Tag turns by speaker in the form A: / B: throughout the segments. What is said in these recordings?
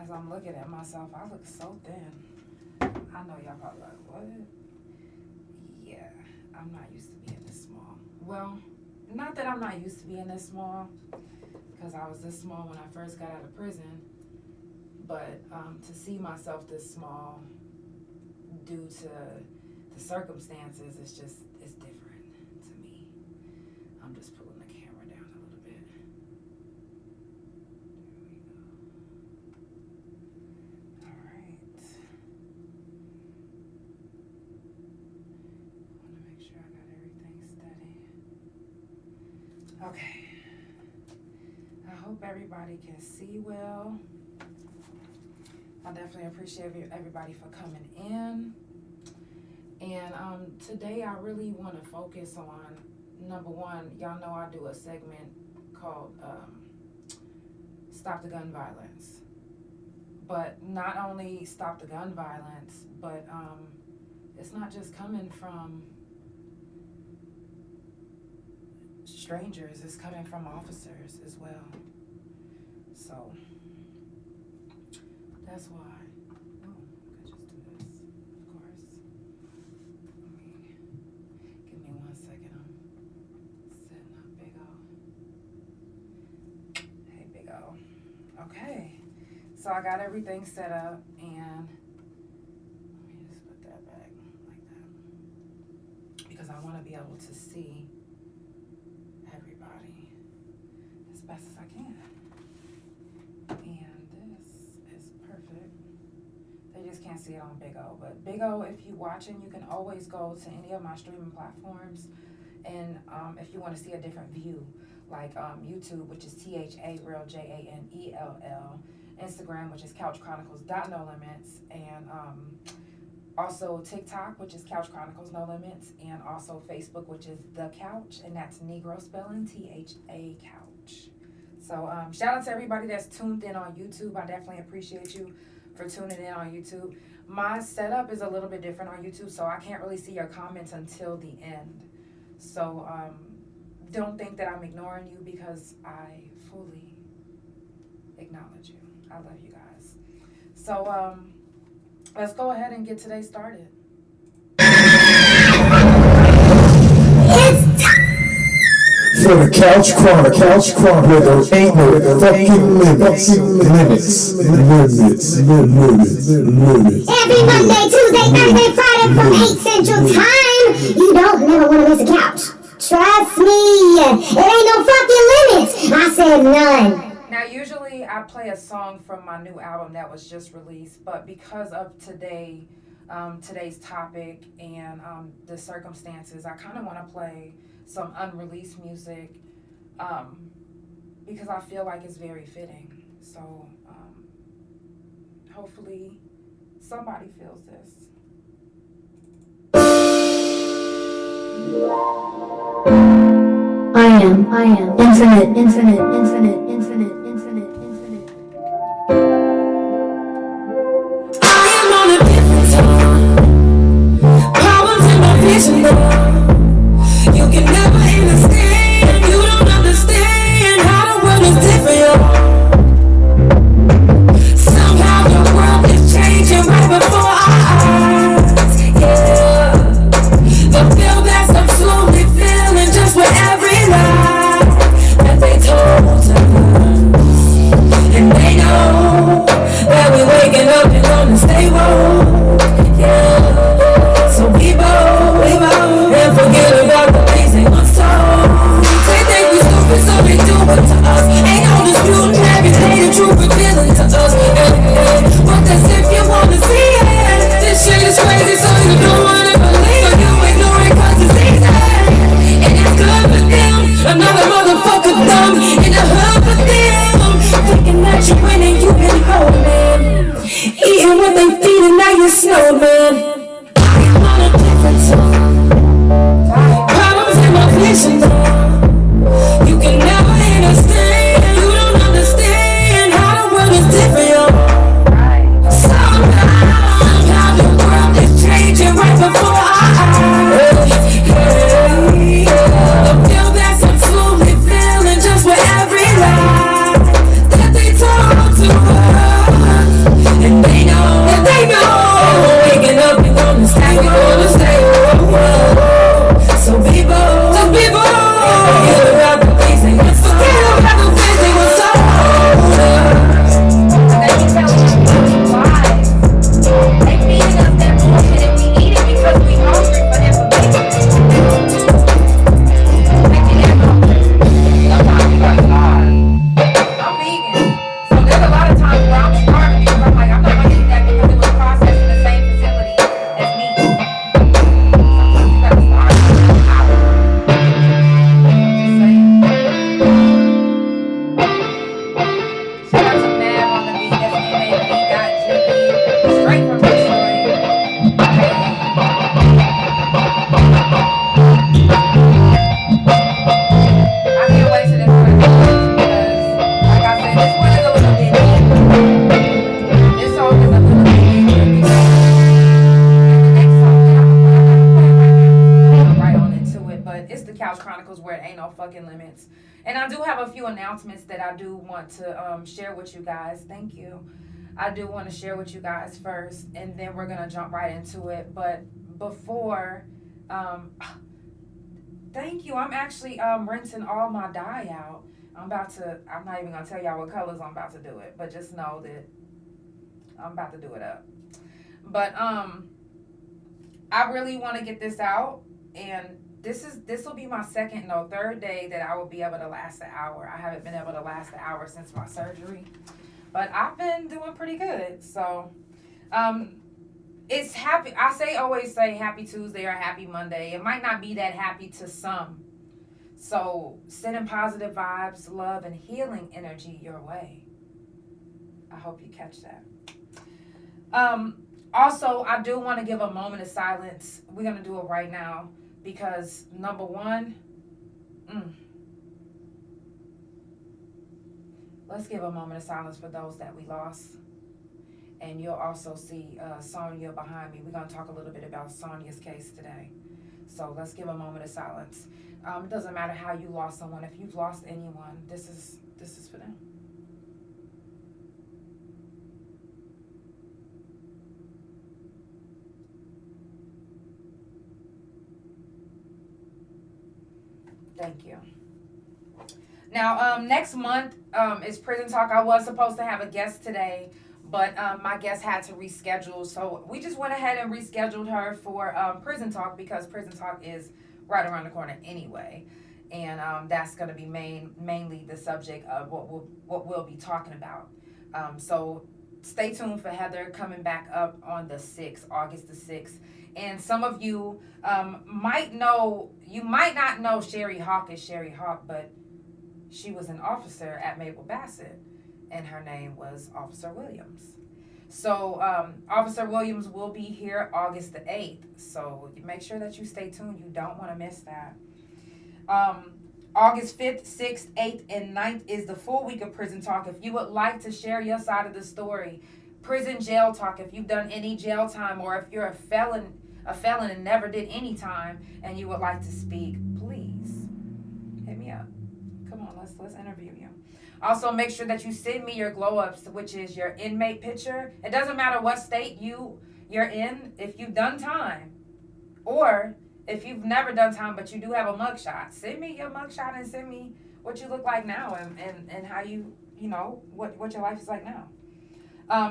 A: As I'm looking at myself, I look so thin. I know y'all probably like, what? Yeah, I'm not used to being this small. Well, not that I'm not used to being this small, because I was this small when I first got out of prison, but to see myself this small due to the circumstances, it's different to me. I'm just pulling the camera down a little bit. There we go. All right. I want to make sure I got everything steady. Okay. I hope everybody can see well. I definitely appreciate everybody for coming in. And today I really want to focus on, number one, y'all know I do a segment called Stop the Gun Violence. But not only stop the gun violence, but it's not just coming from strangers, it's coming from officers as well. So that's why. Oh, I could just do this, of course. Give me 1 second. I'm setting up Big O. Hey, Big O. Okay. So I got everything set up, and let me just put that back like that, because I want to be able to see everybody as best as I can. And this is perfect. They just can't see it on Big O, but Big O, if you're watching, you can always go to any of my streaming platforms, and if you want to see a different view, like YouTube, which is THA_JANELL, Instagram, which is Couch Chronicles .no limits, and also TikTok, which is Couch Chronicles No Limits, and also Facebook, which is The Couch, and that's Negro spelling, THA Couch. So shout out to everybody that's tuned in on YouTube. I definitely appreciate you for tuning in on YouTube. My setup is a little bit different on YouTube, so I can't really see your comments until the end. So don't think that I'm ignoring you, because I fully acknowledge you. I love you guys. So let's go ahead and get today started.
B: For the Couch Chronicles, where there ain't no fucking limits.
C: Every Monday, Tuesday, Thursday, Friday from 8 Central Time. You don't never want to miss a couch. Trust me, it ain't no fucking limits. I said none.
A: Now, usually I play a song from my new album that was just released, but because of today's topic and the circumstances, I kind of want to play some unreleased music because I feel like it's very fitting. So hopefully somebody feels this.
C: I am infinite.
D: I am on a different time. Problems in my vision, you can never understand. You don't understand how the world is different. Somehow the world is changing right before our eyes. Yeah, the feel that I'm slowly feeling just with every lie that they told us. And they know that we're waking up and gonna stay woke. Yeah, so we both and forget about the things they once told. They think we stupid, so they do it to us. Ain't no disputing every day the truth revealing to us. But that's if you wanna see it. This shit is crazy, so you don't wanna believe it. You ignore it 'cause it's easy, and it's good for them. Another motherfucker dumb in the hood for them, thinking that you're winning, you been holding, eating what they feeding, now you're snowman. I am on a different time. Problems in my vision, you can never understand. You don't understand how the world is different. Somehow the world is changing right before our eyes. The feel that I'm slowly feeling just with every lie that they told to us.
A: have a few announcements that I do want to share with you guys. Thank you. I do want to share with you guys first, and then we're gonna jump right into it. But before, thank you. I'm actually rinsing all my dye out. I'm not even gonna tell y'all what colors I'm about to do it, but just know that I'm about to do it up. But I really want to get this out, and this will be my third day that I will be able to last an hour. I haven't been able to last an hour since my surgery, but I've been doing pretty good. So, it's happy. Always say happy Tuesday or happy Monday. It might not be that happy to some. So, sending positive vibes, love, and healing energy your way. I hope you catch that. Also, I do want to give a moment of silence. We're going to do it right now because, number one, let's give a moment of silence for those that we lost. And you'll also see Sonya behind me. We're going to talk a little bit about Sonya's case today. So let's give a moment of silence. It doesn't matter how you lost someone. If you've lost anyone, this is for them. Thank you. Now, next month is Prison Talk. I was supposed to have a guest today, but my guest had to reschedule. So we just went ahead and rescheduled her for Prison Talk because Prison Talk is right around the corner anyway. And that's going to be mainly the subject of what we'll be talking about. So stay tuned for Heather coming back up on the 6th, August the 6th. And some of you might not know Sherry Hawk is Sherry Hawk, but she was an officer at Mabel Bassett, and her name was Officer Williams. So Officer Williams will be here August the 8th, so make sure that you stay tuned. You don't want to miss that. August 5th, 6th, 8th, and 9th is the full week of Prison Talk. If you would like to share your side of the story, prison jail talk, if you've done any jail time, or if you're a felon and never did any time and you would like to speak, please hit me up. Come on, let's interview you. Also, make sure that you send me your glow ups, which is your inmate picture. It doesn't matter what state you're in. If you've done time, or if you've never done time but you do have a mugshot, send me your mugshot and send me what you look like now and how you know what your life is like now.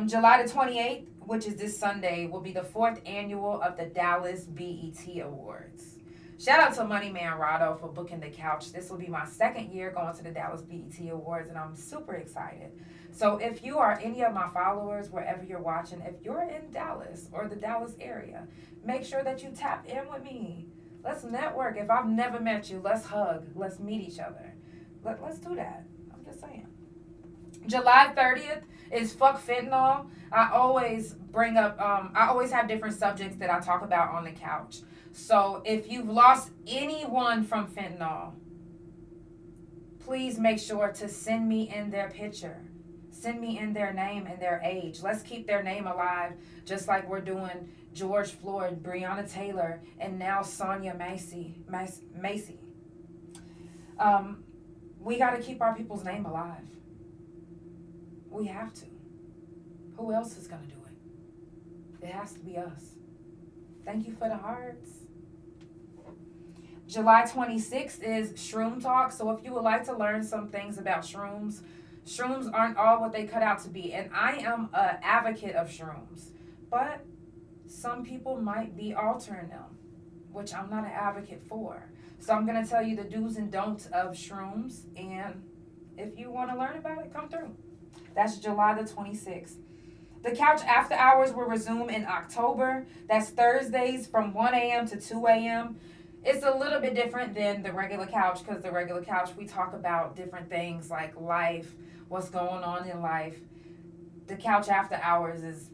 A: July the 28th, which is this Sunday, will be the 4th annual of the Dallas BET Awards. Shout out to Money Man Rado for booking the couch. This will be my second year going to the Dallas BET Awards, and I'm super excited. So if you are any of my followers, wherever you're watching, if you're in Dallas or the Dallas area, make sure that you tap in with me. Let's network. If I've never met you, let's hug. Let's meet each other. Let's do that. I'm just saying. July 30th is Fuck Fentanyl. I always bring up, I always have different subjects that I talk about on the couch. So if you've lost anyone from fentanyl, please make sure to send me in their picture. Send me in their name and their age. Let's keep their name alive, just like we're doing George Floyd, Breonna Taylor, and now Sonya Massey. We got to keep our people's name alive. We have to. Who else is going to do it? It has to be us. Thank you for the hearts. July 26th is Shroom Talk. So if you would like to learn some things about shrooms aren't all what they cut out to be. And I am an advocate of shrooms. But some people might be altering them, which I'm not an advocate for. So I'm going to tell you the do's and don'ts of shrooms. And if you want to learn about it, come through. That's July the 26th. The Couch After Hours will resume in October. That's Thursdays from 1 a.m. to 2 a.m. It's a little bit different than the regular couch because the regular couch, we talk about different things like life, what's going on in life. The Couch After Hours is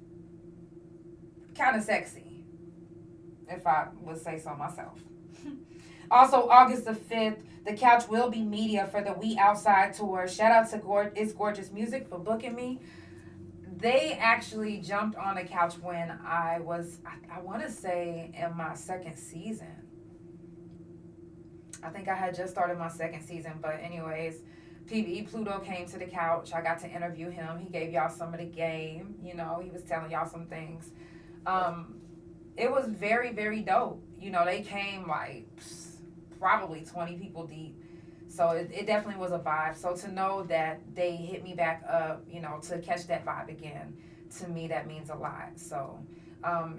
A: kind of sexy, if I would say so myself. Also, August the 5th, the Couch will be media for the We Outside tour. Shout out to It's Gorgeous Music for booking me. They actually jumped on the couch when I want to say, in my second season. I think I had just started my second season, but anyways, PBE Pluto came to the couch. I got to interview him. He gave y'all some of the game. You know, he was telling y'all some things. It was very, very dope. You know, they came like probably 20 people deep. So it definitely was a vibe. So to know that they hit me back up, you know, to catch that vibe again, to me, that means a lot. So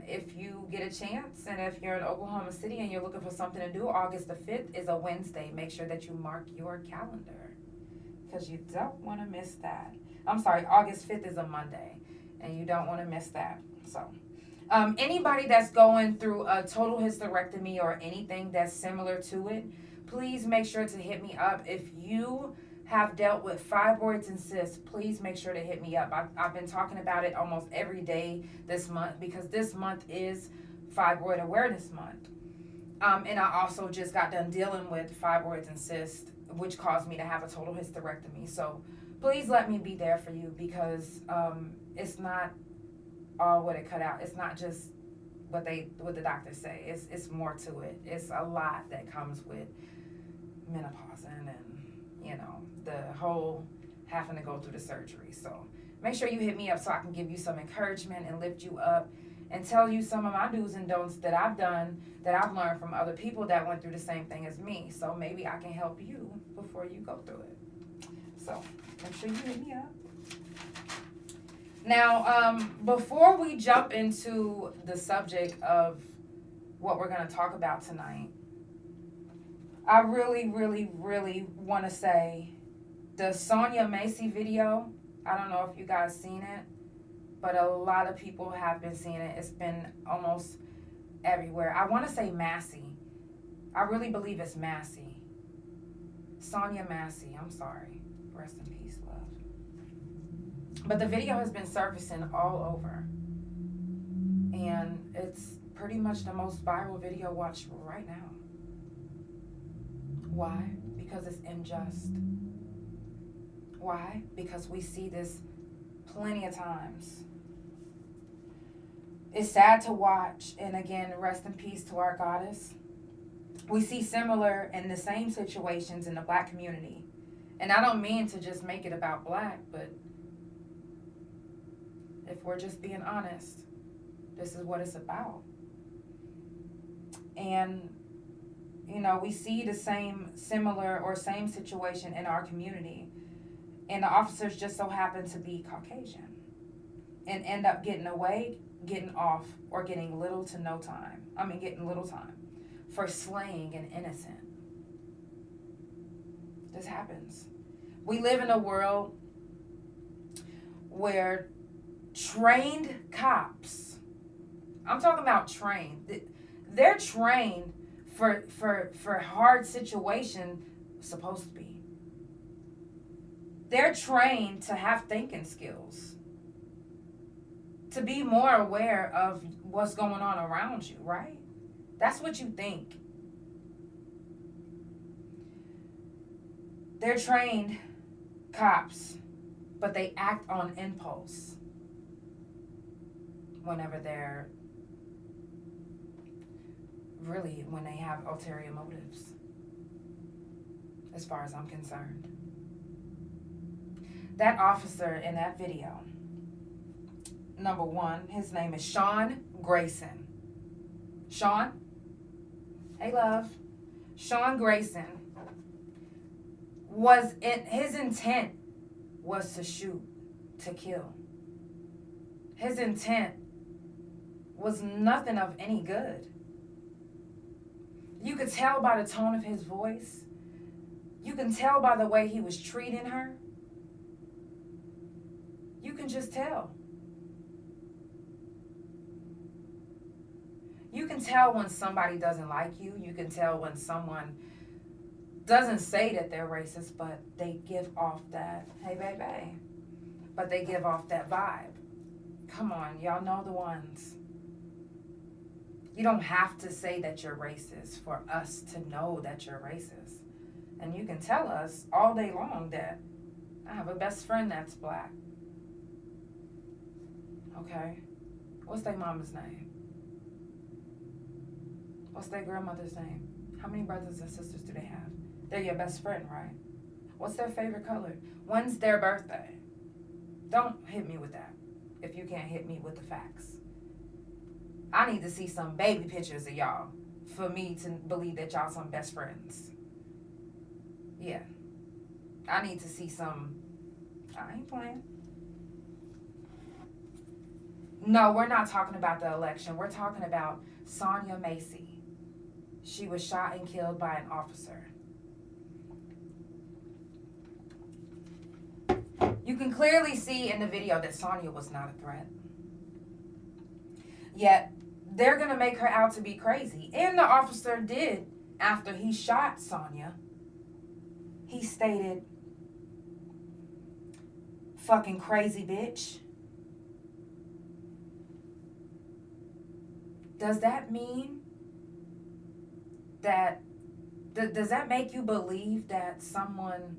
A: if you get a chance, and if you're in Oklahoma City and you're looking for something to do, August the 5th is a Wednesday. Make sure that you mark your calendar, because you don't want to miss that. I'm sorry, August 5th is a Monday, and you don't want to miss that. So anybody that's going through a total hysterectomy or anything that's similar to it, please make sure to hit me up. If you have dealt with fibroids and cysts, please make sure to hit me up. I've been talking about it almost every day this month, because this month is Fibroid Awareness Month. And I also just got done dealing with fibroids and cysts, which caused me to have a total hysterectomy. So please let me be there for you, because it's not all what it cut out. It's not just what the doctors say. It's more to it. It's a lot that comes with menopausing and, you know, the whole having to go through the surgery. So make sure you hit me up so I can give you some encouragement and lift you up and tell you some of my do's and don'ts that I've done, that I've learned from other people that went through the same thing as me. So maybe I can help you before you go through it. So make sure you hit me up. Now, before we jump into the subject of what we're going to talk about tonight, I really, really, really want to say the Sonya Massey video, I don't know if you guys seen it, but a lot of people have been seeing it. It's been almost everywhere. I want to say Massey. I really believe it's Massey. Sonya Massey, I'm sorry. Rest in peace, love. But the video has been surfacing all over. And it's pretty much the most viral video watched right now. Why? Because it's unjust. Why? Because we see this plenty of times. It's sad to watch, and again, rest in peace to our goddess. We see similar and the same situations in the Black community. And I don't mean to just make it about Black, but if we're just being honest, this is what it's about. And you know, we see the same situation in our community, and the officers just so happen to be Caucasian and end up getting away, getting off, or getting little time for slaying an innocent. This happens. We live in a world where trained cops, I'm talking about trained, they're trained for hard situation, supposed to be. They're trained to have thinking skills, to be more aware of what's going on around you, right? That's what you think. They're trained cops, but they act on impulse whenever when they have ulterior motives, as far as I'm concerned. That officer in that video, number one, his name is Sean Grayson. Sean? Hey, love. Sean Grayson his intent was to shoot, to kill. His intent was nothing of any good. You could tell by the tone of his voice. You can tell by the way he was treating her. You can just tell. You can tell when somebody doesn't like you. You can tell when someone doesn't say that they're racist, but they give off that, hey, baby. But they give off that vibe. Come on, y'all know the ones. You don't have to say that you're racist for us to know that you're racist. And you can tell us all day long that I have a best friend that's Black. Okay? What's their mama's name? What's their grandmother's name? How many brothers and sisters do they have? They're your best friend, right? What's their favorite color? When's their birthday? Don't hit me with that if you can't hit me with the facts. I need to see some baby pictures of y'all for me to believe that y'all some best friends. Yeah. I need to see some. I ain't playing. No, we're not talking about the election. We're talking about Sonya Massey. She was shot and killed by an officer. You can clearly see in the video that Sonya was not a threat. Yet, they're going to make her out to be crazy. And the officer did, after he shot Sonya, he stated, "Fucking crazy bitch." Does that mean that, does that make you believe that someone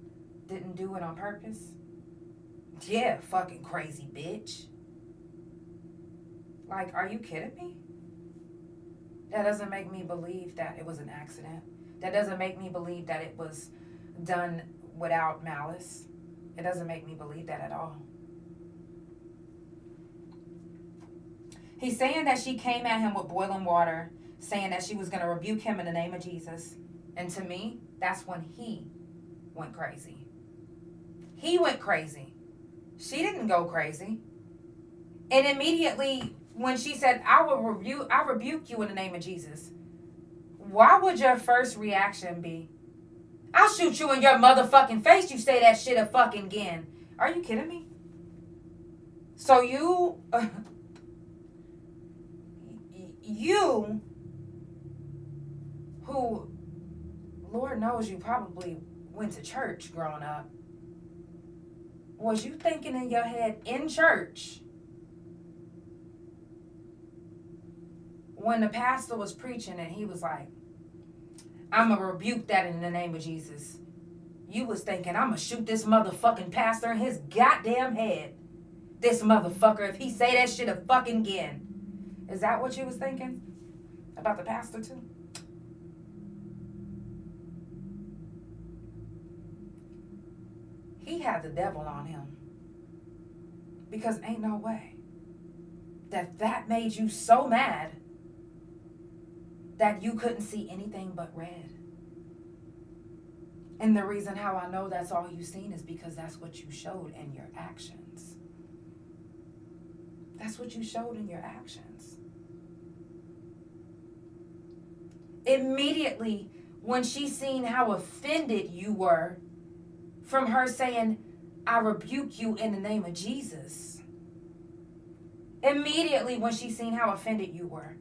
A: didn't do it on purpose? Yeah, fucking crazy bitch. Like, are you kidding me? That doesn't make me believe that it was an accident. That doesn't make me believe that it was done without malice. It doesn't make me believe that at all. He's saying that she came at him with boiling water, saying that she was going to rebuke him in the name of Jesus. And to me, that's when he went crazy. He went crazy. She didn't go crazy. And immediately when she said, I rebuke you in the name of Jesus, why would your first reaction be, I'll shoot you in your motherfucking face, you say that shit a fucking again? Are you kidding me? So you who, Lord knows you probably went to church growing up, was you thinking in your head in church when the pastor was preaching and he was like, I'm going to rebuke that in the name of Jesus? You was thinking, I'm going to shoot this motherfucking pastor in his goddamn head. This motherfucker, if he say that shit a fucking again. Is that what you was thinking about the pastor too? He had the devil on him. Because ain't no way that made you so mad that you couldn't see anything but red. And the reason how I know that's all you seen is because that's what you showed in your actions. That's what you showed in your actions. Immediately, when she seen how offended you were from her saying, I rebuke you in the name of Jesus. Immediately, when she seen how offended you were,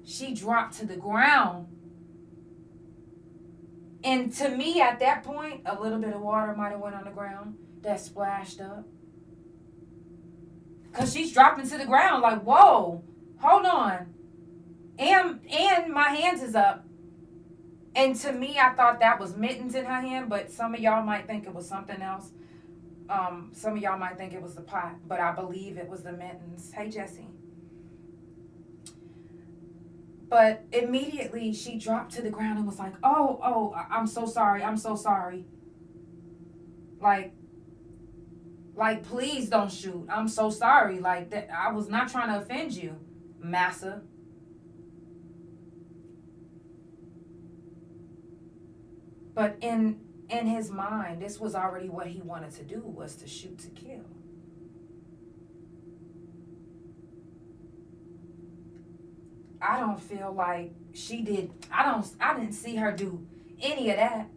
A: she dropped to the ground. And to me, at that point, a little bit of water might have went on the ground that splashed up. Because she's dropping to the ground like, whoa, hold on. And my hands is up. And to me, I thought that was mittens in her hand, but some of y'all might think it was something else. Some of y'all might think it was the pot, but I believe it was the mittens. Hey, Jesse. But immediately she dropped to the ground and was like, oh, I'm so sorry. I'm so sorry. Like, please don't shoot. I'm so sorry. Like, that, I was not trying to offend you, massa. But in his mind, this was already what he wanted to do, was to shoot to kill. I don't feel like she did. I didn't see her do any of that.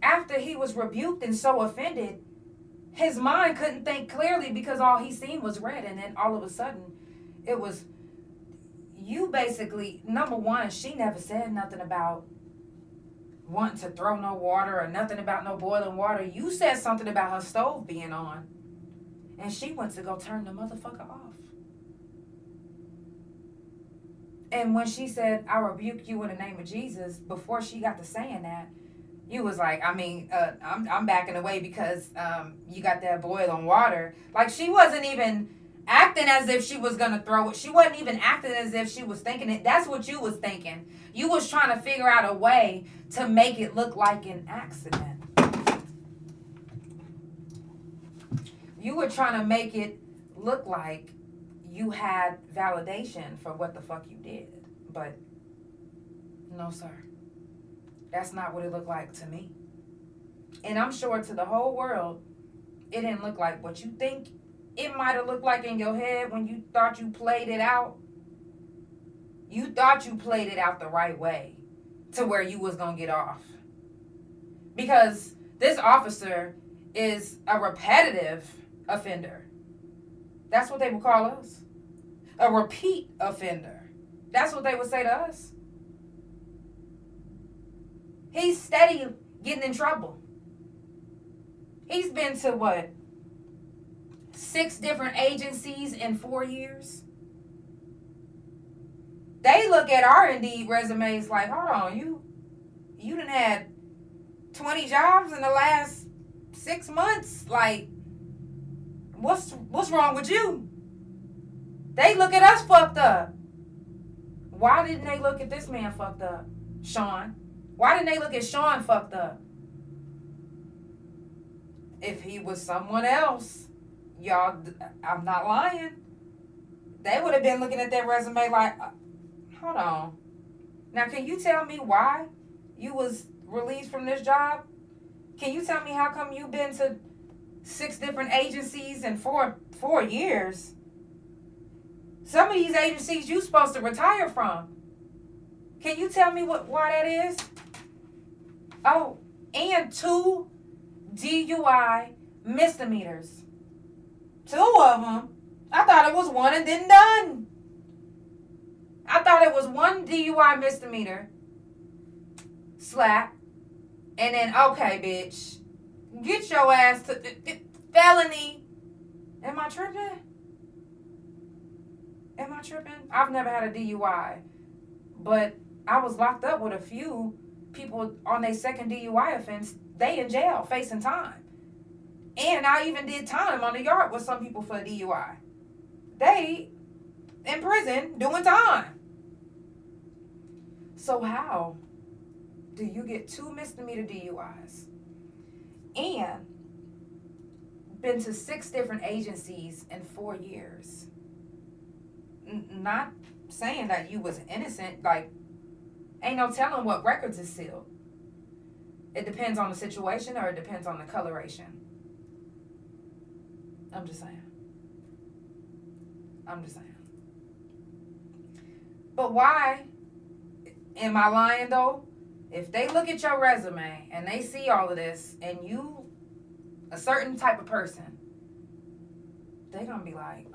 A: After he was rebuked and so offended, his mind couldn't think clearly because all he seen was red. And then all of a sudden, it was, you basically, number one, she never said nothing about wanting to throw no water or nothing about no boiling water. You said something about her stove being on. And she went to go turn the motherfucker off. And when she said, I rebuke you in the name of Jesus, before she got to saying that, you was like, I'm backing away because you got that boiling water. Like, she wasn't even acting as if she was going to throw it. She wasn't even acting as if she was thinking it. That's what you was thinking. You was trying to figure out a way to make it look like an accident. were trying to make it look like you had validation for what the fuck you did. But no, sir. That's not what it looked like to me. And I'm sure to the whole world, it didn't look like what you think it might have looked like in your head when you thought you played it out. You thought you played it out the right way to where you was going to get off. Because this officer is a repetitive offender. That's what they would call us. A repeat offender. That's what they would say to us. He's steady getting in trouble. He's been to what? 6 different agencies in 4 years. They look at our Indeed resumes like, hold on, you done had 20 jobs in the last 6 months. Like, what's wrong with you? They look at us fucked up. Why didn't they look at this man fucked up, Sean? Why didn't they look at Sean fucked up? If he was someone else, y'all, I'm not lying. They would have been looking at their resume like, hold on. Now, can you tell me why you was released from this job? Can you tell me how come you've been to 6 different agencies in 4 years? Some of these agencies you supposed to retire from. Can you tell me why that is? Oh, and 2 DUI misdemeanors. 2 of them. I thought it was 1 and then done. I thought it was 1 DUI misdemeanor. Slap. And then, okay, bitch. Get your ass to felony. Am I tripping? Am I tripping? I've never had a DUI. But I was locked up with a few people on their second DUI offense. They in jail facing time. And I even did time on the yard with some people for a DUI. They in prison doing time. So how do you get 2 misdemeanor DUIs and been to 6 different agencies in 4 years? Not saying that you was innocent, like, ain't no telling what records is sealed. It depends on the situation or it depends on the coloration. I'm just saying. But why am I lying though? If they look at your resume and they see all of this and you a certain type of person, they gonna be like,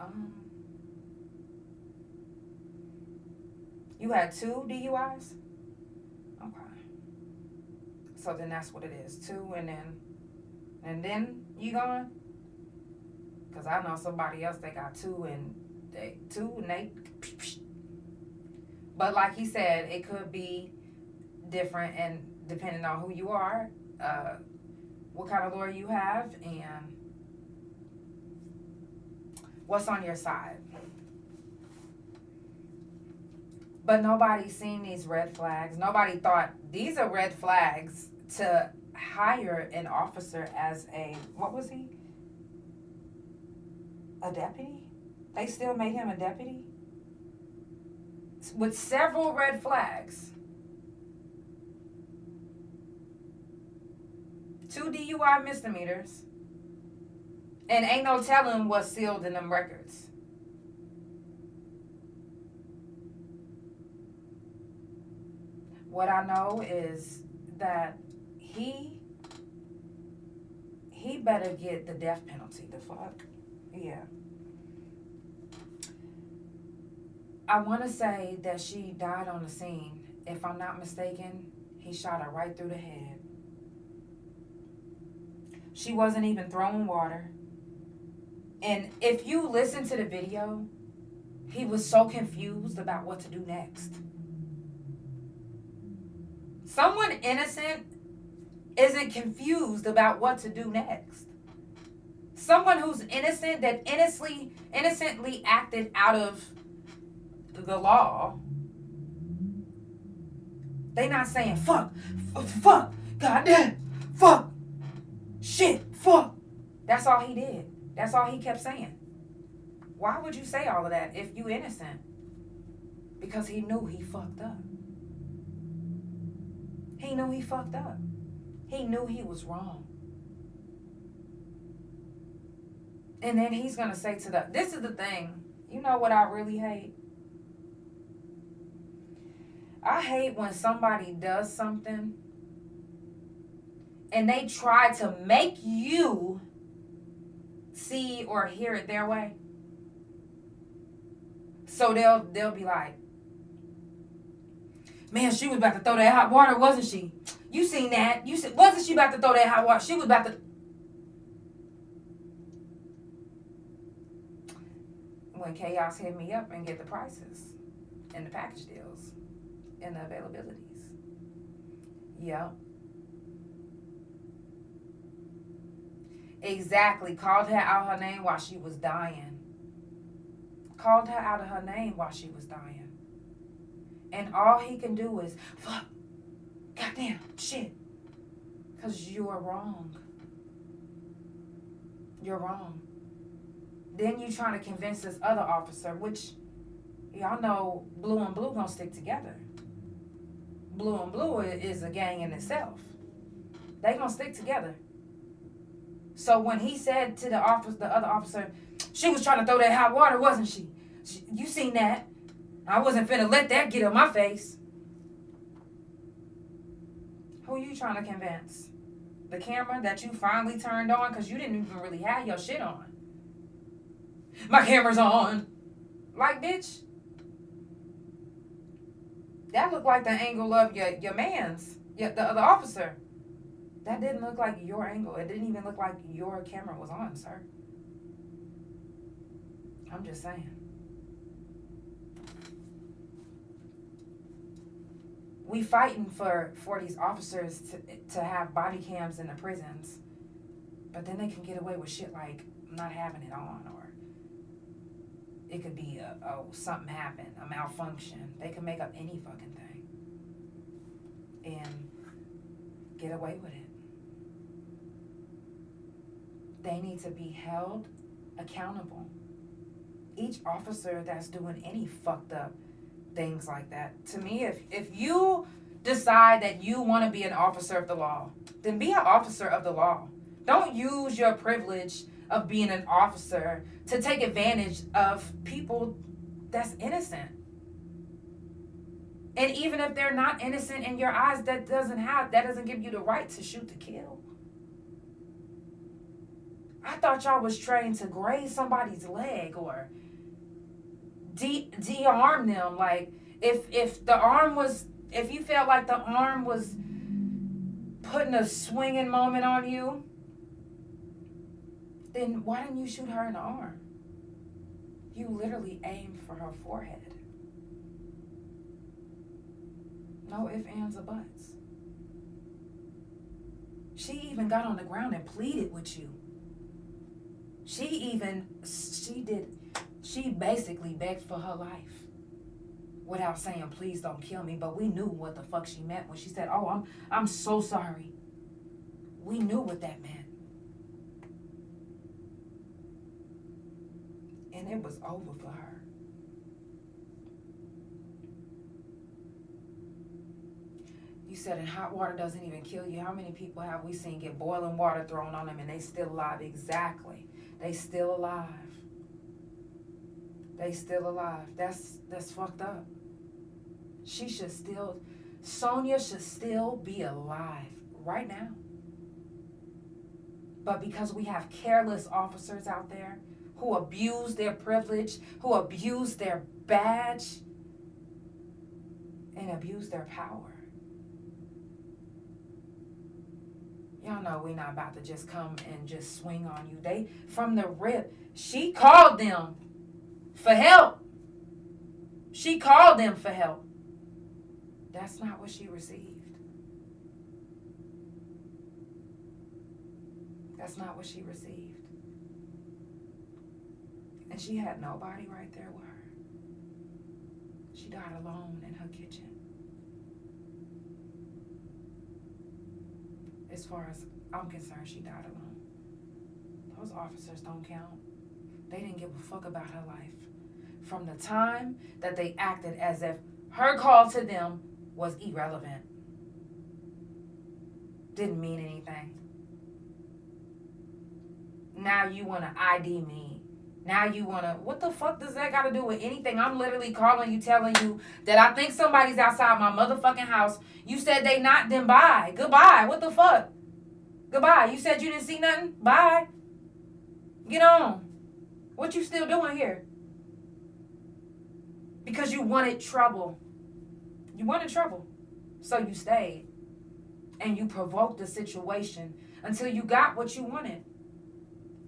A: you had 2 DUIs? Okay. So then that's what it is. 2 and then you going? Because I know somebody else that got 2 and they. But like he said, it could be different and depending on who you are, what kind of lawyer you have, and what's on your side. But nobody's seen these red flags. Nobody thought these are red flags to hire an officer as a, what was he? A deputy? They still made him a deputy? With several red flags. 2 DUI misdemeanors. And ain't no telling what's sealed in them records. What I know is that he better get the death penalty. The fuck? Yeah. I want to say that she died on the scene. If I'm not mistaken, he shot her right through the head. She wasn't even throwing water. And if you listen to the video, he was so confused about what to do next. Someone innocent isn't confused about what to do next. Someone who's innocent, that innocently acted out of the law, they not saying fuck, goddamn, fuck, shit, fuck. That's all he did. That's all he kept saying. Why would you say all of that if you innocent? Because he knew he fucked up. He knew he fucked up. He knew he was wrong. And then he's going to say to the... This is the thing. You know what I really hate? I hate when somebody does something and they try to make you see or hear it their way. So they'll be like, man, she was about to throw that hot water, wasn't she? You seen that? Wasn't she about to throw that hot water? She was about to... When chaos hit me up and get the prices and the package deals and the availabilities. Yep. Exactly. Called her out her name while she was dying. Called her out of her name while she was dying. And all he can do is, fuck, goddamn, shit. Because you're wrong. You're wrong. Then you trying to convince this other officer, which y'all know Blue and Blue gonna stick together. Blue and Blue is a gang in itself. They gonna stick together. So when he said to the other officer, she was trying to throw that hot water, wasn't she? You seen that? I wasn't finna let that get in my face. Who you trying to convince? The camera that you finally turned on because you didn't even really have your shit on. My camera's on. Like, bitch. That looked like the angle of your man's, the other officer. That didn't look like your angle. It didn't even look like your camera was on, sir. I'm just saying. We fighting for these officers to have body cams in the prisons, but then they can get away with shit like not having it on, or it could be something happened, a malfunction. They can make up any fucking thing and get away with it. They need to be held accountable. Each officer that's doing any fucked up things like that. To me, if you decide that you want to be an officer of the law, then be an officer of the law. Don't use your privilege of being an officer to take advantage of people that's innocent. And even if they're not innocent in your eyes, that doesn't give you the right to shoot to kill. I thought y'all was trained to graze somebody's leg or de-arm them. Like, if you felt like the arm was putting a swinging moment on you, then why didn't you shoot her in the arm? You literally aimed for her forehead. No ifs, ands, or buts. She even got on the ground and pleaded with you. She basically begged for her life without saying, please don't kill me. But we knew what the fuck she meant when she said, oh, I'm so sorry. We knew what that meant. And it was over for her. You said, and hot water doesn't even kill you. How many people have we seen get boiling water thrown on them and they still alive? Exactly. They still alive. They still alive. That's fucked up. Sonya should still be alive right now. But because we have careless officers out there who abuse their privilege, who abuse their badge, and abuse their power. Y'all know we're not about to just come and just swing on you. They, from the rip, she called them for help. She called them for help. That's not what she received. That's not what she received. And she had nobody right there with her. She died alone in her kitchen. As far as I'm concerned, she died alone. Those officers don't count. They didn't give a fuck about her life. From the time that they acted as if her call to them was irrelevant. Didn't mean anything. Now you want to ID me. Now you want to... What the fuck does that got to do with anything? I'm literally calling you, telling you that I think somebody's outside my motherfucking house. You said they not, then bye. Goodbye. What the fuck? Goodbye. You said you didn't see nothing? Bye. Get on. What you still doing here? Because you wanted trouble. You wanted trouble. So you stayed. And you provoked the situation until you got what you wanted.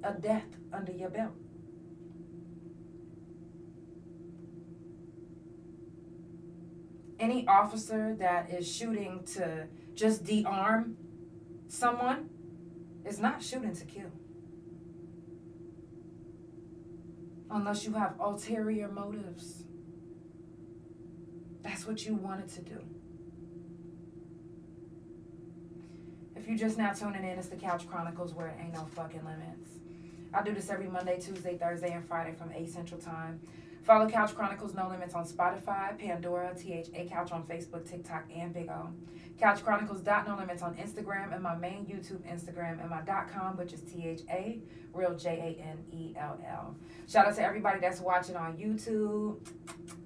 A: A death under your belt. Any officer that is shooting to just de-arm someone is not shooting to kill. Unless you have ulterior motives. That's what you wanted to do. If you're just now tuning in, it's the Couch Chronicles, where it ain't no fucking limits. I do this every Monday, Tuesday, Thursday, and Friday from 8 Central Time. Follow Couch Chronicles No Limits on Spotify, Pandora, THA Couch on Facebook, TikTok, and Big O. Couch Chronicles No Limits on Instagram, and my main YouTube Instagram, and my .com, which is THA, real JANELL. Shout out to everybody that's watching on YouTube.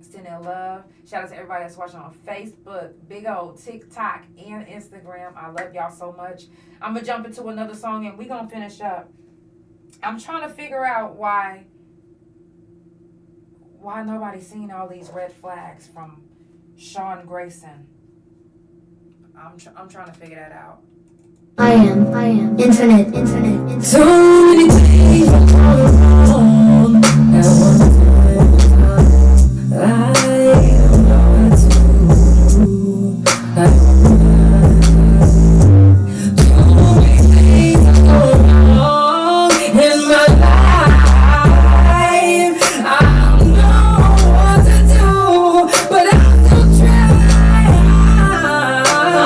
A: Sending love. Shout out to everybody that's watching on Facebook, Big O, TikTok, and Instagram. I love y'all so much. I'm going to jump into another song, and we're going to finish up. I'm trying to figure out why nobody's seen all these red flags from Sean Grayson. I'm trying to figure that out.
C: I am. Internet.
D: So many things are going wrong at one time. I don't know what to do. So many things are going wrong in my life. I don't know what to do, but I'll still try.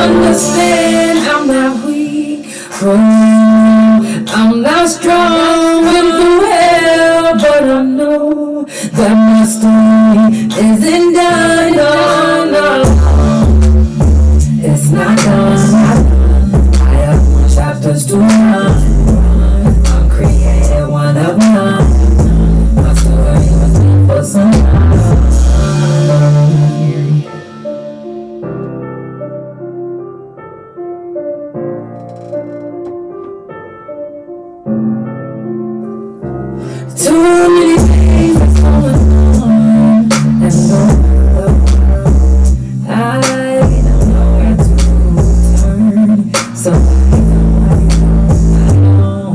D: Understand I'm not weak. I'm not strong and well, but I know that my story isn't done. No, it's not done. I have more chapters to run. I'm creating one of mine. My story was meant for someone. Too many things are going on, and I don't know where to turn. So I know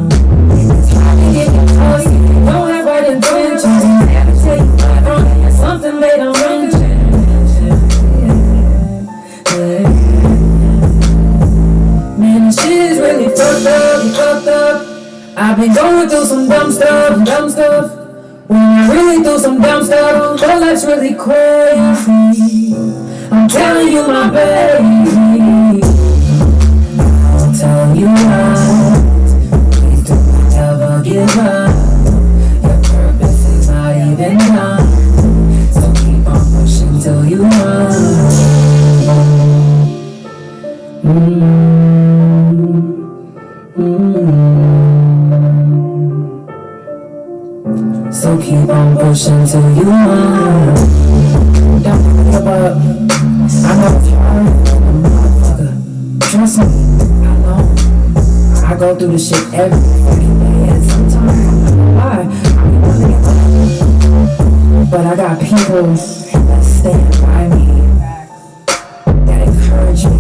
D: it's hard to get close. Don't have right intentions. Never take my wrong. Something they don't mention. Man, this shit is really fucked up. I've been going through some dumb stuff. When I really do some dumb stuff, but life's really crazy. I'm telling you, my baby. I'll tell you what. Please do not ever give up. Your purpose is not even done. So keep on pushing till you run. So keep on pushing till you run. Don't give up. I know it's hard, motherfucker. Trust me, I know. I go through this shit every fucking day, and sometimes I don't know why. I be wanting to give up. But I got people that stand by me, that encourage me,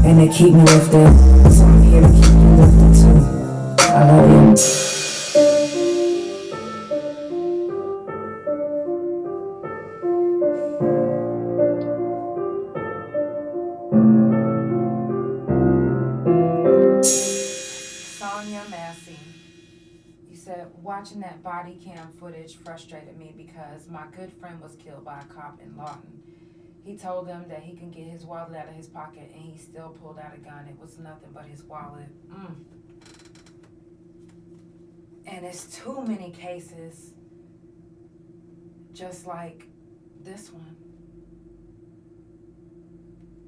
D: and they keep me lifted. So I'm here to keep you lifted too. I love you.
A: Sonya Massey, you said watching that body cam footage frustrated me because my good friend was killed by a cop in Lawton. He told them that he can get his wallet out of his pocket, and he still pulled out a gun. It was nothing but his wallet. And it's too many cases just like this one.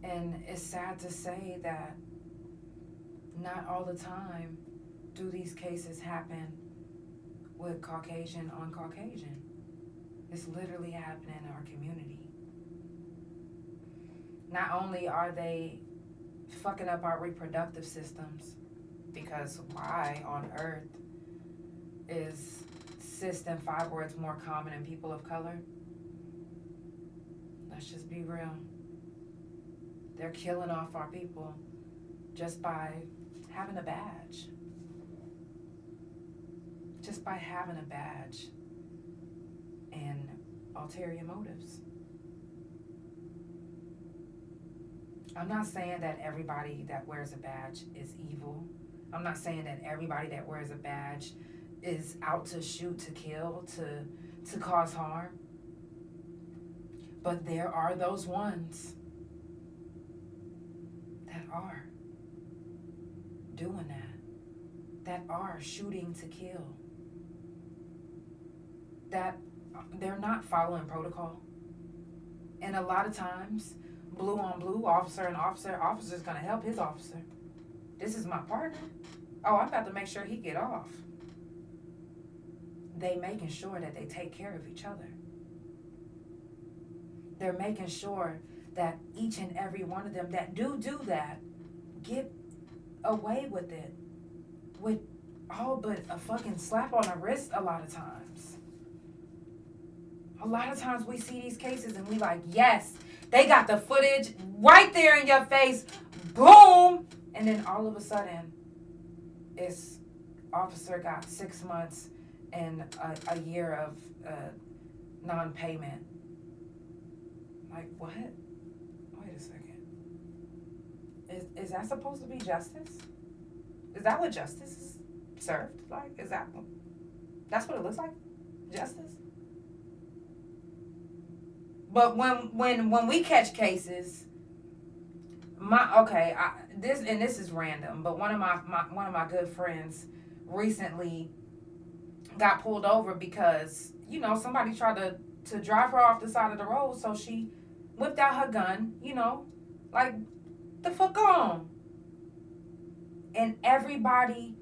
A: And it's sad to say that not all the time do these cases happen with Caucasian on Caucasian. It's literally happening in our community. Not only are they fucking up our reproductive systems, because why on earth is cysts and fibroids more common in people of color? Let's just be real. They're killing off our people just by having a badge. Just by having a badge and ulterior motives. I'm not saying that everybody that wears a badge is evil. I'm not saying that everybody that wears a badge is out to shoot, to kill, to cause harm. But there are those ones that are doing that are shooting to kill, that they're not following protocol. And a lot of times, blue on blue, officer's gonna help his officer. This is my partner. Oh, I'm about to make sure he get off. They making sure that they take care of each other. They're making sure that each and every one of them that do that get away with it with all but a fucking slap on the wrist a lot of times. A lot of times we see these cases and we like, yes, they got the footage right there in your face, boom, and then all of a sudden, it's officer got 6 months and a year of non-payment. Like, what? Wait a second. Is that supposed to be justice? Is that what justice is served like? That's what it looks like? Justice? But when we catch cases, this is random, but one of my good friends recently got pulled over because, somebody tried to drive her off the side of the road, so she whipped out her gun, like, the fuck on. And everybody,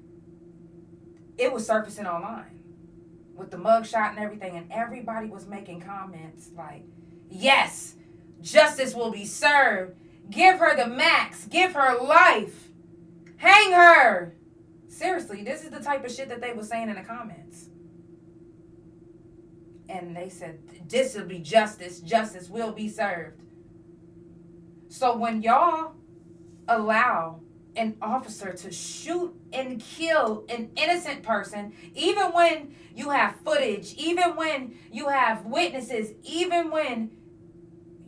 A: it was surfacing online with the mugshot and everything, and everybody was making comments like, yes, justice will be served. Give her the max. Give her life. Hang her. Seriously, this is the type of shit that they were saying in the comments. And they said, this will be justice. Justice will be served. So when y'all allow an officer to shoot and kill an innocent person, even when you have footage, even when you have witnesses, even when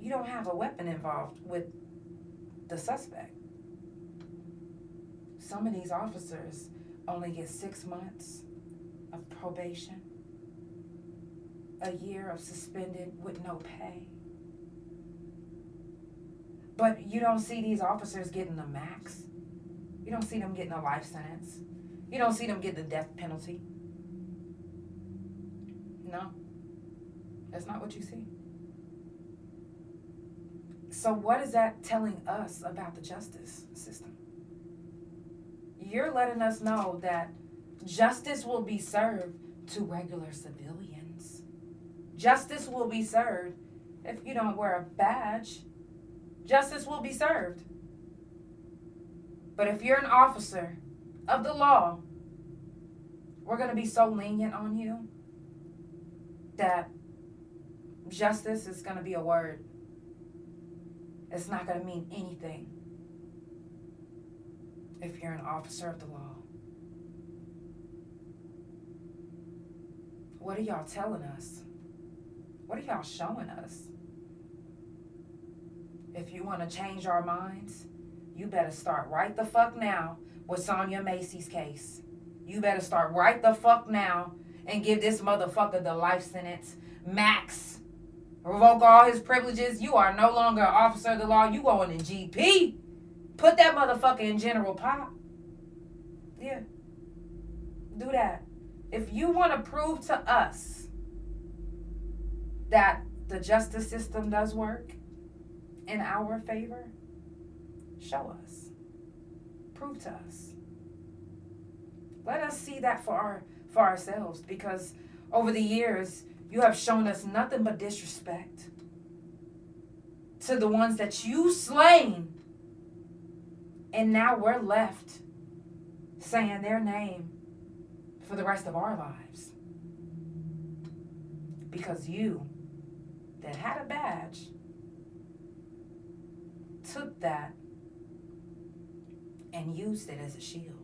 A: you don't have a weapon involved with the suspect. Some of these officers only get 6 months of probation, a year of suspended with no pay. But you don't see these officers getting the max. You don't see them getting a life sentence. You don't see them getting the death penalty. No, that's not what you see. So what is that telling us about the justice system? You're letting us know that justice will be served to regular civilians. Justice will be served if you don't wear a badge. Justice will be served. But if you're an officer of the law, we're going to be so lenient on you that justice is going to be a word. It's not going to mean anything if you're an officer of the law. What are y'all telling us? What are y'all showing us? If you want to change our minds, you better start right the fuck now with Sonya Massey's case. You better start right the fuck now and give this motherfucker the life sentence, max. Revoke all his privileges. You are no longer an officer of the law. You going in GP. Put that motherfucker in general pop. Yeah. Do that. If you want to prove to us that the justice system does work in our favor, show us. Prove to us. Let us see that for ourselves, because over the years, you have shown us nothing but disrespect to the ones that you slain. And now we're left saying their name for the rest of our lives. Because you, that had a badge, took that and used it as a shield.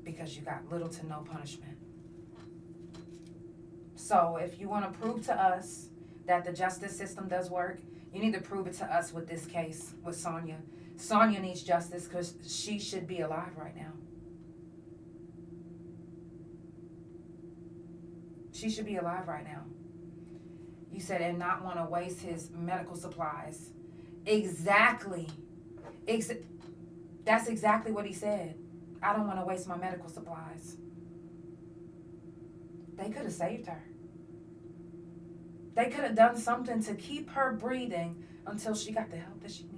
A: Because you got little to no punishment. So if you want to prove to us that the justice system does work, you need to prove it to us with this case with Sonya. Sonya needs justice because she should be alive right now. She should be alive right now. You said, and not want to waste his medical supplies. Exactly. That's exactly what he said. I don't want to waste my medical supplies. They could have saved her. They could have done something to keep her breathing until she got the help that she needed.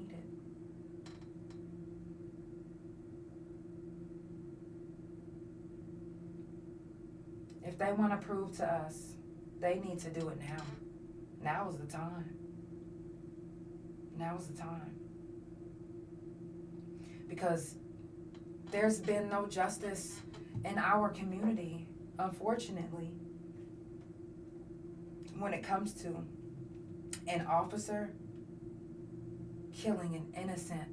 A: If they want to prove to us, they need to do it now. Now is the time. Now is the time. Because there's been no justice in our community, unfortunately, when it comes to an officer killing an innocent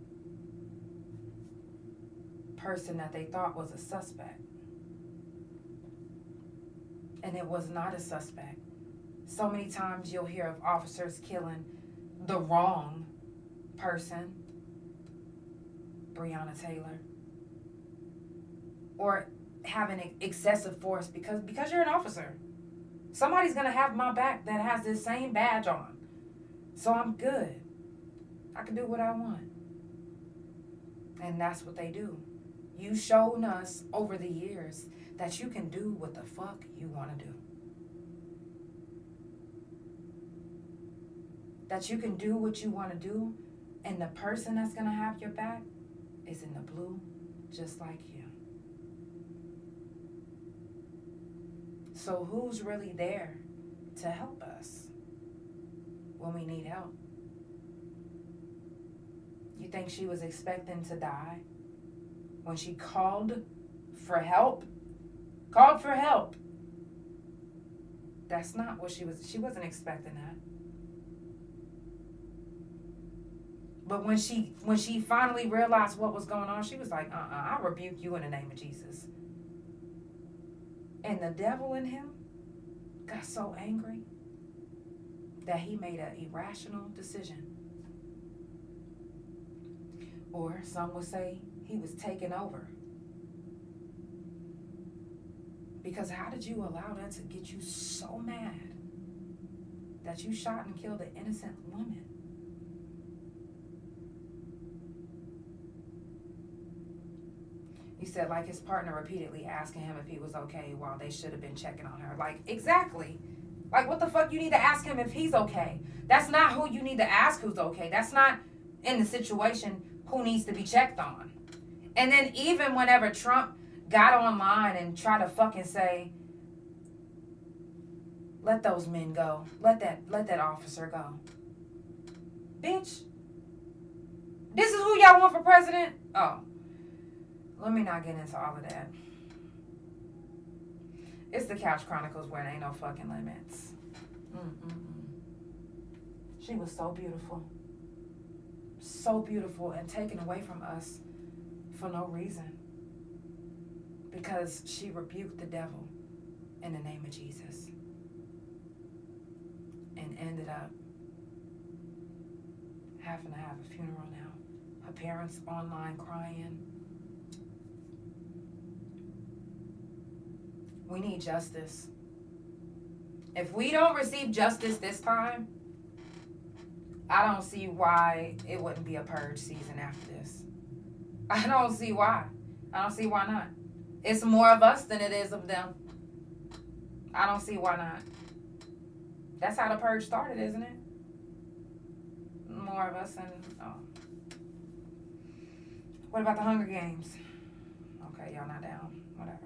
A: person that they thought was a suspect. And it was not a suspect. So many times you'll hear of officers killing the wrong person, Breonna Taylor, or having excessive force because you're an officer. Somebody's gonna have my back that has this same badge on, so I'm good. I can do what I want, and that's what they do. You shown us over the years that you can do what the fuck you want to do. That you can do what you want to do, and the person that's going to have your back is in the blue, just like you. So who's really there to help us when we need help? You think she was expecting to die when she called for help? Called for help. That's not what she wasn't expecting that. But when she finally realized what was going on, she was like, I rebuke you in the name of Jesus. And the devil in him got so angry that he made an irrational decision. Or some would say he was taken over. Because how did you allow that to get you so mad that you shot and killed an innocent woman? You said, like, his partner repeatedly asking him if he was okay while they should have been checking on her. Like, exactly. Like, what the fuck you need to ask him if he's okay? That's not who you need to ask who's okay. That's not, in the situation, who needs to be checked on. And then even whenever Trump got online and tried to fucking say, let those men go. Let that officer go. Bitch. This is who y'all want for president? Oh. Let me not get into all of that. It's the Couch Chronicles where there ain't no fucking limits. She was so beautiful. So beautiful and taken away from us for no reason. Because she rebuked the devil in the name of Jesus. And ended up having to have a funeral now. Her parents online crying. We need justice. If we don't receive justice this time, I don't see why it wouldn't be a purge season after this. I don't see why. I don't see why not. It's more of us than it is of them. I don't see why not. That's how the purge started, isn't it? More of us and What about the Hunger Games? Okay, y'all not down. Whatever.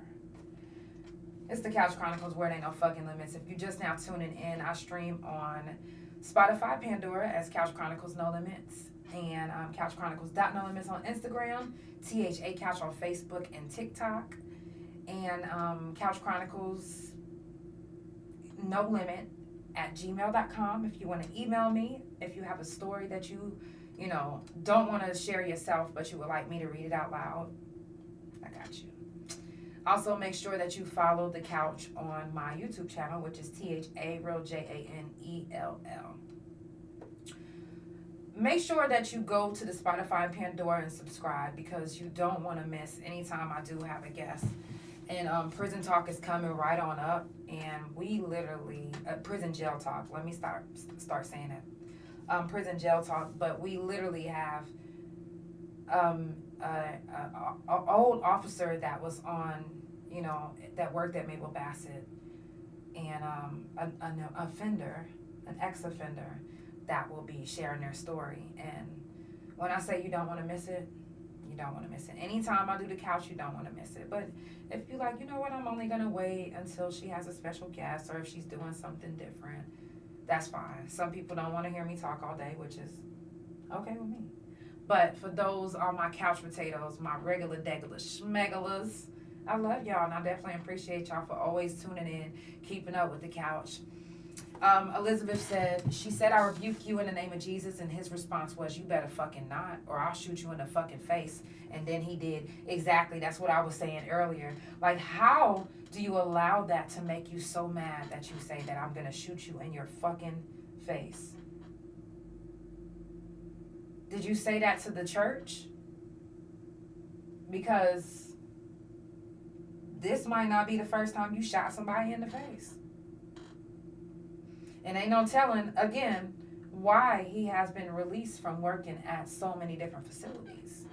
A: It's the Couch Chronicles, where it ain't no fucking limits. If you just now tuning in, I stream on Spotify, Pandora as Couch Chronicles No Limits, and Couch Chronicles No Limits on Instagram, THA Couch on Facebook and TikTok, and Couch Chronicles No Limit at gmail.com if you want to email me, if you have a story that you don't want to share yourself, but you would like me to read it out loud. I got you. Also, make sure that you follow The Couch on my YouTube channel, which is THA Real JANELL. Make sure that you go to the Spotify and Pandora and subscribe, because you don't want to miss anytime I do have a guest. And Prison Talk is coming right on up, and we literally Prison Jail Talk. Let me start saying it. Prison Jail Talk, but we literally have an old officer that was on, that worked at Mabel Bassett, and an offender, an ex-offender, that will be sharing their story. And when I say you don't want to miss it, you don't want to miss it. Anytime I do The Couch, you don't want to miss it. But if you're like, you know what, I'm only going to wait until she has a special guest, or if she's doing something different, that's fine. Some people don't want to hear me talk all day, which is okay with me. But for those on my couch potatoes, my regular degular schmegulas, I love y'all, and I definitely appreciate y'all for always tuning in, keeping up with The Couch. Elizabeth said, I rebuke you in the name of Jesus, and his response was, you better fucking not, or I'll shoot you in the fucking face. And then he did. Exactly, that's what I was saying earlier. Like, how do you allow that to make you so mad that you say that I'm gonna shoot you in your fucking face? Did you say that to the church? Because this might not be the first time you shot somebody in the face. And ain't no telling, again, why he has been released from working at so many different facilities.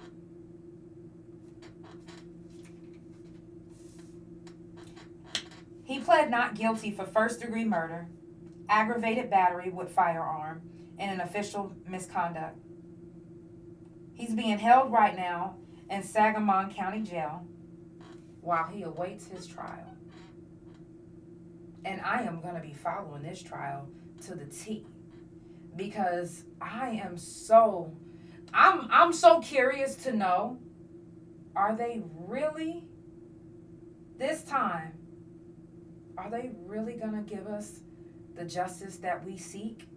A: He pled not guilty for first-degree murder, aggravated battery with firearm, and an official misconduct. He's being held right now in Sangamon County Jail while he awaits his trial. And I am going to be following this trial to the T, because I'm so curious to know, are they really, this time, are they really going to give us the justice that we seek?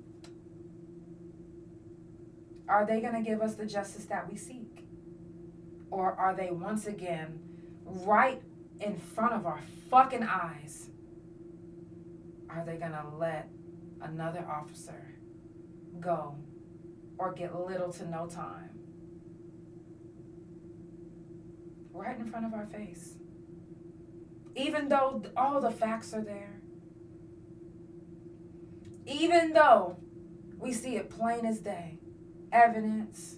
A: Are they going to give us the justice that we seek? Or are they once again right in front of our fucking eyes? Are they going to let another officer go or get little to no time? Right in front of our face. Even though all the facts are there. Even though we see it plain as day. Evidence.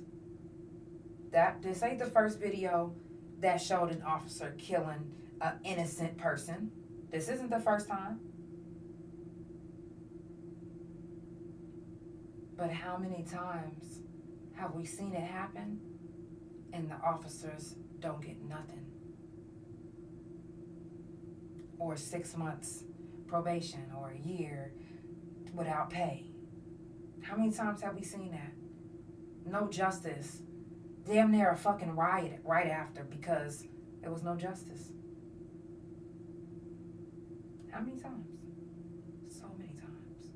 A: That this ain't the first video that showed an officer killing an innocent person. This isn't the first time. But how many times have we seen it happen and the officers don't get nothing? Or 6 months probation, or a year without pay? How many times have we seen that? No justice. Damn near a fucking riot right after, because there was no justice. How many times? So many times.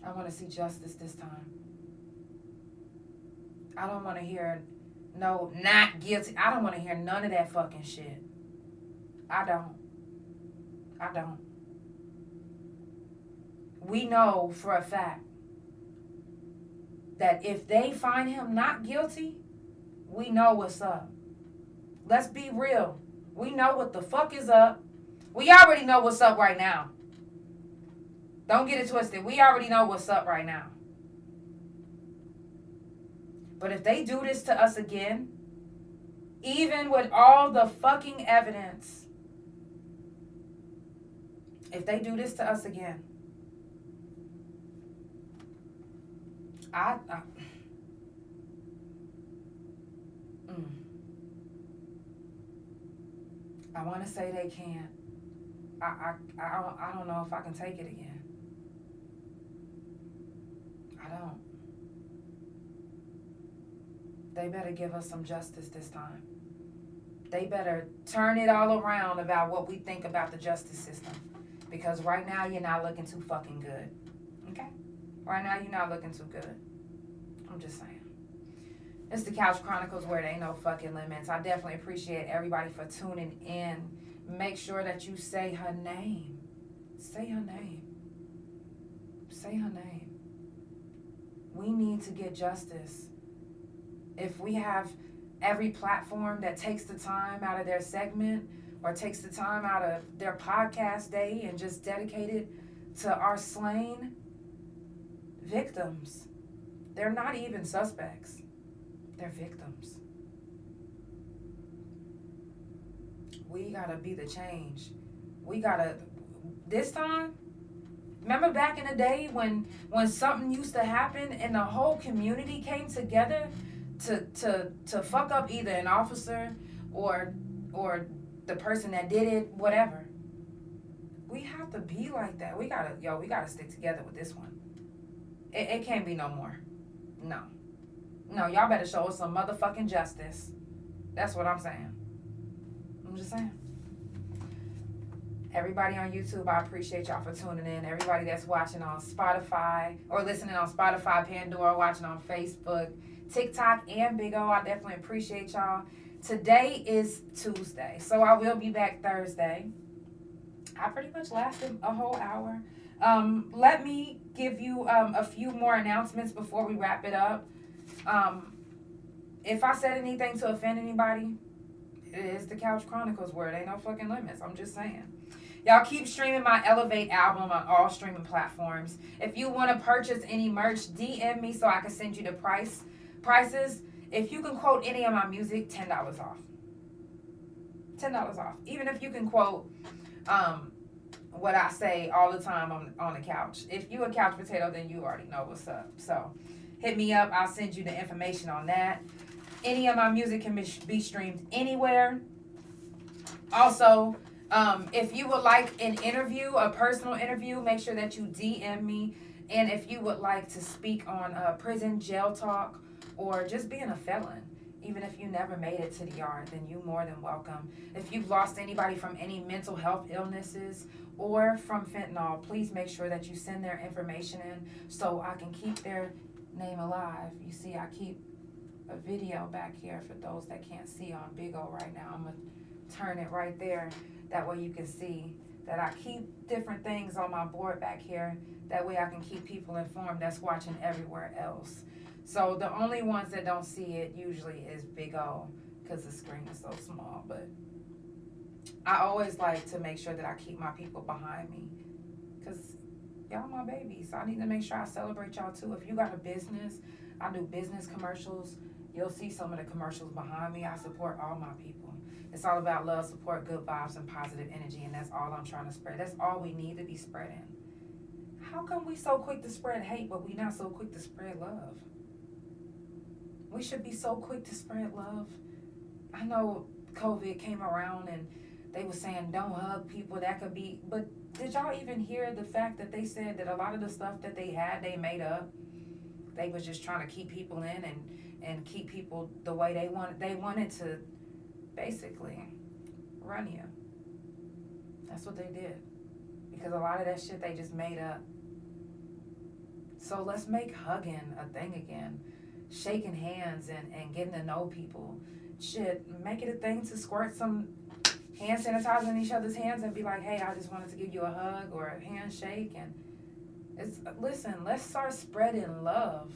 A: I want to see justice this time. I don't want to hear no, not guilty. I don't want to hear none of that fucking shit. I don't. We know for a fact that if they find him not guilty, we know what's up. Let's be real. We know what the fuck is up. We already know what's up right now. Don't get it twisted. We already know what's up right now. But if they do this to us again, Even with all the fucking evidence, if they do this to us again, I want to say they can't. I don't know if I can take it again. I don't. They better give us some justice this time. They better turn it all around about what we think about the justice system. Because right now you're not looking too fucking good. Okay? Right now you're not looking too good. I'm just saying. It's the Couch Chronicles where there ain't no fucking limits. I definitely appreciate everybody for tuning in. Make sure that you say her name. Say her name. Say her name. We need to get justice. If we have every platform that takes the time out of their segment or takes the time out of their podcast day and just dedicate it to our slain victims. They're not even suspects. They're victims. We gotta be the change. We gotta, this time, remember back in the day when something used to happen and the whole community came together to fuck up either an officer or the person that did it, whatever. We have to be like that. We gotta stick together with this one. It can't be no more. No, y'all better show us some motherfucking justice. That's what I'm saying. I'm just saying. Everybody on YouTube, I appreciate y'all for tuning in. Everybody that's watching on Spotify or listening on Spotify, Pandora, watching on Facebook, TikTok, and Big O, I definitely appreciate y'all. Today is Tuesday, so I will be back Thursday. I pretty much lasted a whole hour. Let me give you a few more announcements before we wrap it up. If I said anything to offend anybody, it is the Couch Chronicles where there ain't no fucking limits. I'm just saying. Y'all keep streaming my Elevate album on all streaming platforms. If you want to purchase any merch, DM me so I can send you the prices. If you can quote any of my music, $10 off. $10 off. Even if you can quote what I say all the time on the couch. If you a couch potato, then you already know what's up. So hit me up. I'll send you the information on that. Any of my music can be streamed anywhere. Also, if you would like an interview, a personal interview, make sure that you DM me. And if you would like to speak on prison jail talk or just being a felon, even if you never made it to the yard, then you're more than welcome. If you've lost anybody from any mental health illnesses or from fentanyl, please make sure that you send their information in so I can keep their name alive. You see, I keep a video back here for those that can't see on Big O right now. I'm going to turn it right there. That way you can see that I keep different things on my board back here. That way I can keep people informed that's watching everywhere else. So the only ones that don't see it usually is Big O because the screen is so small. But I always like to make sure that I keep my people behind me because y'all my babies. So I need to make sure I celebrate y'all too. If you got a business, I do business commercials. You'll see some of the commercials behind me. I support all my people. It's all about love, support, good vibes, and positive energy, and that's all I'm trying to spread. That's all we need to be spreading. How come we so quick to spread hate, but we not so quick to spread love? We should be so quick to spread love. I know COVID came around and they were saying don't hug people, that could be, but did y'all even hear the fact that they said that a lot of the stuff that they had, they made up? They was just trying to keep people in and keep people the way they wanted. They wanted to basically run you. That's what they did. Because a lot of that shit they just made up. So let's make hugging a thing again. Shaking hands and getting to know people. Shit, make it a thing to squirt some hand sanitizer in each other's hands and be like, hey, I just wanted to give you a hug or a handshake. And listen, let's start spreading love.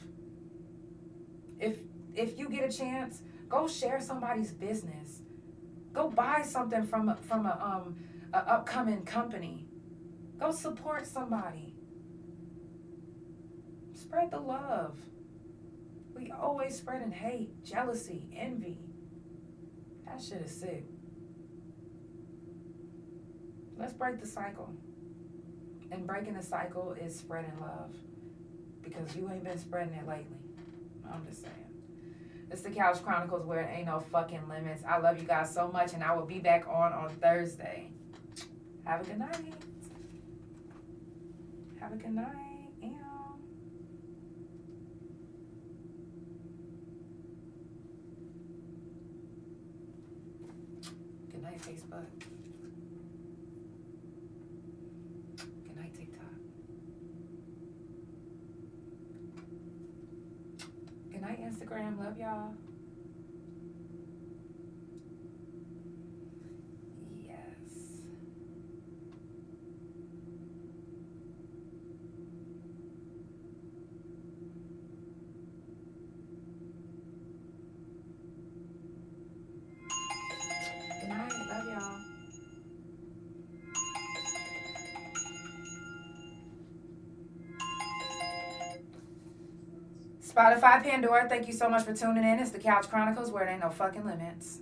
A: If you get a chance, go share somebody's business. Go buy something from a upcoming company. Go support somebody. Spread the love. We always spreading hate, jealousy, envy. That shit is sick. Let's break the cycle. And breaking the cycle is spreading love. Because you ain't been spreading it lately. I'm just saying. It's the Couch Chronicles where it ain't no fucking limits. I love you guys so much, and I will be back on Thursday. Have a good night. Have a good night. Good night, Facebook. Good night, TikTok. Good night, Instagram. Love y'all. Good night. Love y'all. Spotify, Pandora, thank you so much for tuning in. It's the Couch Chronicles where it ain't no fucking limits.